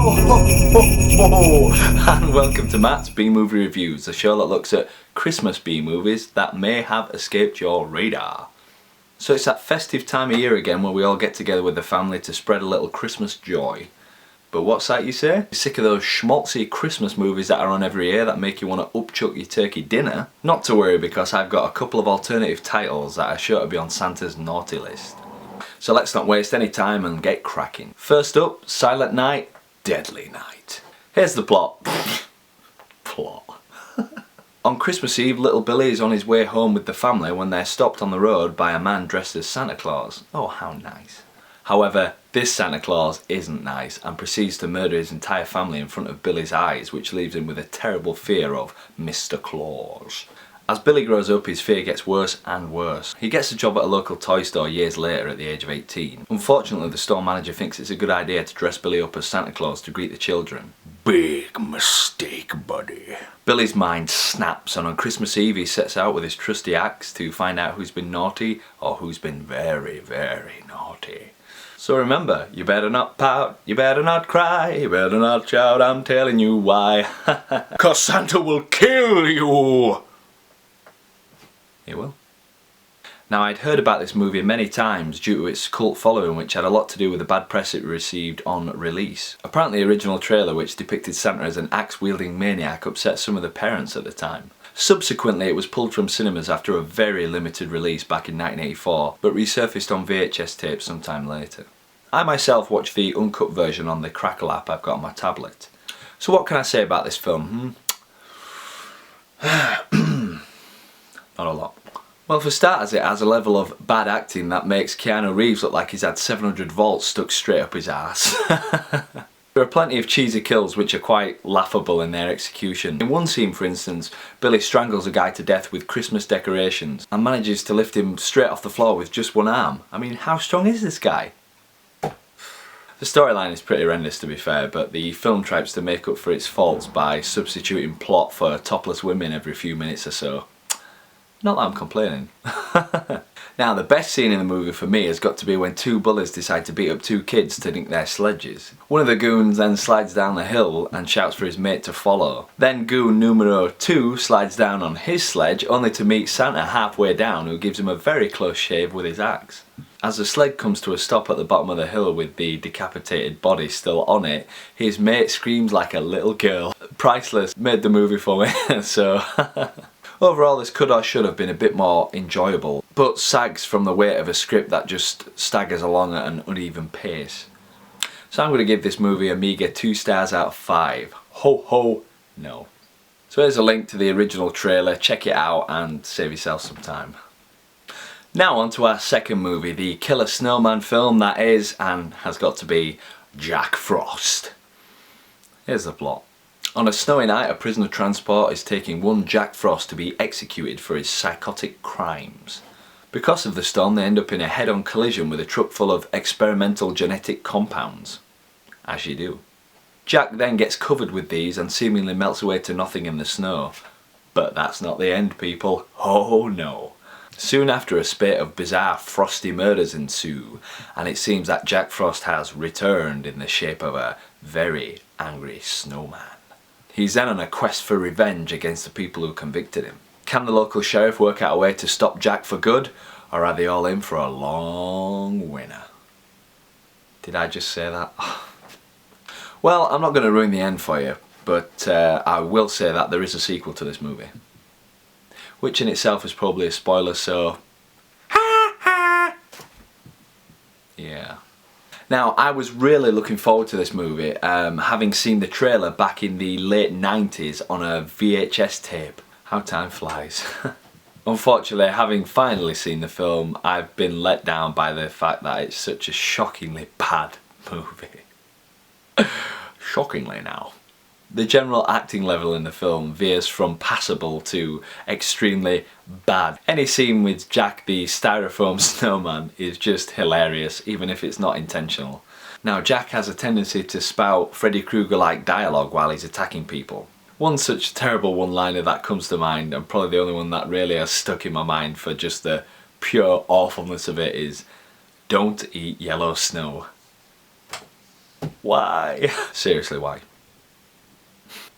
Ho ho ho ho! And welcome to Matt's B-Movie Reviews, a show that looks at Christmas B-movies that may have escaped your radar. So it's that festive time of year again where we all get together with the family to spread a little Christmas joy. But what's that you say? You're sick of those schmaltzy Christmas movies that are on every year that make you want to upchuck your turkey dinner? Not to worry, because I've got a couple of alternative titles that are sure to be on Santa's naughty list. So let's not waste any time and get cracking. First up, Silent Night, Deadly Night. Here's the plot. Plot. On Christmas Eve, little Billy is on his way home with the family when they're stopped on the road by a man dressed as Santa Claus. Oh, how nice. However, this Santa Claus isn't nice and proceeds to murder his entire family in front of Billy's eyes, which leaves him with a terrible fear of Mr. Claus. As Billy grows up, his fear gets worse and worse. He gets a job at a local toy store years later at the age of 18. Unfortunately, the store manager thinks it's a good idea to dress Billy up as Santa Claus to greet the children. Big mistake, buddy. Billy's mind snaps, and on Christmas Eve he sets out with his trusty axe to find out who's been naughty or who's been very, very naughty. So remember, you better not pout, you better not cry, you better not shout, I'm telling you why. 'Cause Santa will kill you! He will. Now, I'd heard about this movie many times due to its cult following, which had a lot to do with the bad press it received on release. Apparently the original trailer, which depicted Santa as an axe-wielding maniac, upset some of the parents at the time. Subsequently, it was pulled from cinemas after a very limited release back in 1984, but resurfaced on VHS tape sometime later. I myself watched the uncut version on the Crackle app I've got on my tablet. So what can I say about this film? Not a lot. Well, for starters, it has a level of bad acting that makes Keanu Reeves look like he's had 700 volts stuck straight up his ass. There are plenty of cheesy kills which are quite laughable in their execution. In one scene, for instance, Billy strangles a guy to death with Christmas decorations and manages to lift him straight off the floor with just one arm. I mean, how strong is this guy? The storyline is pretty horrendous, to be fair, but the film tries to make up for its faults by substituting plot for topless women every few minutes or so. Not that I'm complaining. Now, the best scene in the movie for me has got to be when two bullies decide to beat up two kids to nick their sledges. One of the goons then slides down the hill and shouts for his mate to follow. Then goon numero 2 slides down on his sledge, only to meet Santa halfway down, who gives him a very close shave with his axe. As the sled comes to a stop at the bottom of the hill with the decapitated body still on it, his mate screams like a little girl. Priceless. Made the movie for me, so... Overall, this could or should have been a bit more enjoyable, but sags from the weight of a script that just staggers along at an uneven pace. So I'm going to give this movie a meagre 2 stars out of 5. Ho ho, no. So here's a link to the original trailer, check it out and save yourself some time. Now on to our second movie, the killer snowman film that is, and has got to be, Jack Frost. Here's the plot. On a snowy night, a prisoner transport is taking one Jack Frost to be executed for his psychotic crimes. Because of the storm, they end up in a head-on collision with a truck full of experimental genetic compounds. As you do. Jack then gets covered with these and seemingly melts away to nothing in the snow. But that's not the end, people. Oh no. Soon after, a spate of bizarre frosty murders ensue, and it seems that Jack Frost has returned in the shape of a very angry snowman. He's then on a quest for revenge against the people who convicted him. Can the local sheriff work out a way to stop Jack for good, or are they all in for a long winter? Did I just say that? Well, I'm not going to ruin the end for you, but I will say that there is a sequel to this movie. Which in itself is probably a spoiler, so... Yeah. Now, I was really looking forward to this movie, having seen the trailer back in the late 90s on a VHS tape. How time flies. Unfortunately, having finally seen the film, I've been let down by the fact that it's such a shockingly bad movie. Shockingly now. The general acting level in the film veers from passable to extremely bad. Any scene with Jack the styrofoam snowman is just hilarious, even if it's not intentional. Now, Jack has a tendency to spout Freddy Krueger-like dialogue while he's attacking people. One such terrible one-liner that comes to mind, and probably the only one that really has stuck in my mind for just the pure awfulness of it, is, "Don't eat yellow snow." Why? Seriously, why?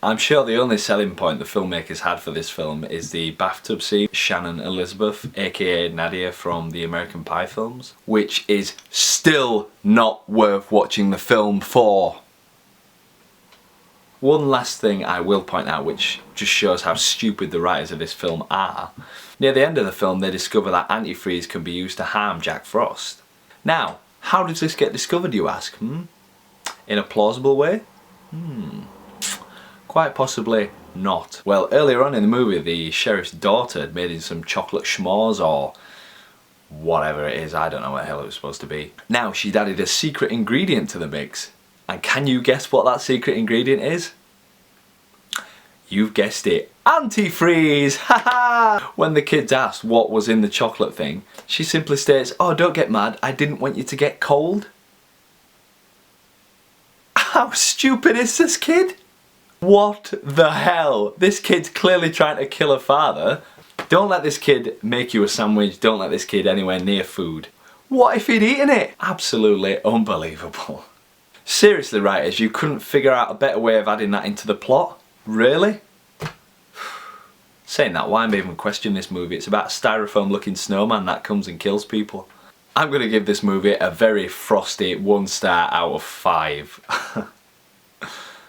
I'm sure the only selling point the filmmakers had for this film is the bathtub scene, Shannon Elizabeth, aka Nadia from the American Pie films, which is still not worth watching the film for. One last thing I will point out, which just shows how stupid the writers of this film are. Near the end of the film, they discover that antifreeze can be used to harm Jack Frost. Now, how does this get discovered, you ask? In a plausible way? Quite possibly not. Well, earlier on in the movie, the sheriff's daughter had made him some chocolate s'mores or whatever it is. I don't know what the hell it was supposed to be. Now, she'd added a secret ingredient to the mix. And can you guess what that secret ingredient is? You've guessed it. Antifreeze! Haha! When the kids asked what was in the chocolate thing, she simply states, "Oh, don't get mad, I didn't want you to get cold." How stupid is this kid? What the hell? This kid's clearly trying to kill her father. Don't let this kid make you a sandwich. Don't let this kid anywhere near food. What if he'd eaten it? Absolutely unbelievable. Seriously, writers, you couldn't figure out a better way of adding that into the plot? Really? Saying that, why am I even questioning this movie? It's about a styrofoam looking snowman that comes and kills people. I'm going to give this movie a very frosty 1 star out of 5.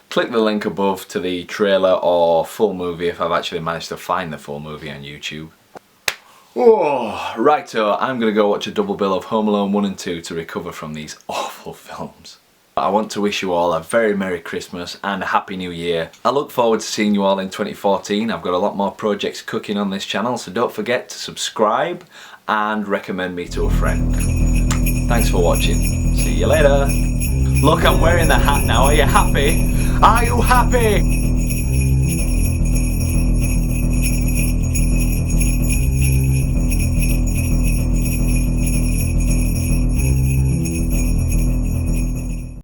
Click the link above to the trailer or full movie if I've actually managed to find the full movie on YouTube. Oh, righto, I'm going to go watch a double bill of Home Alone 1 and 2 to recover from these awful films. I want to wish you all a very Merry Christmas and a Happy New Year. I look forward to seeing you all in 2014. I've got a lot more projects cooking on this channel, so don't forget to subscribe and recommend me to a friend. Thanks for watching. See you later. Look, I'm wearing the hat now. Are you happy? Are you happy?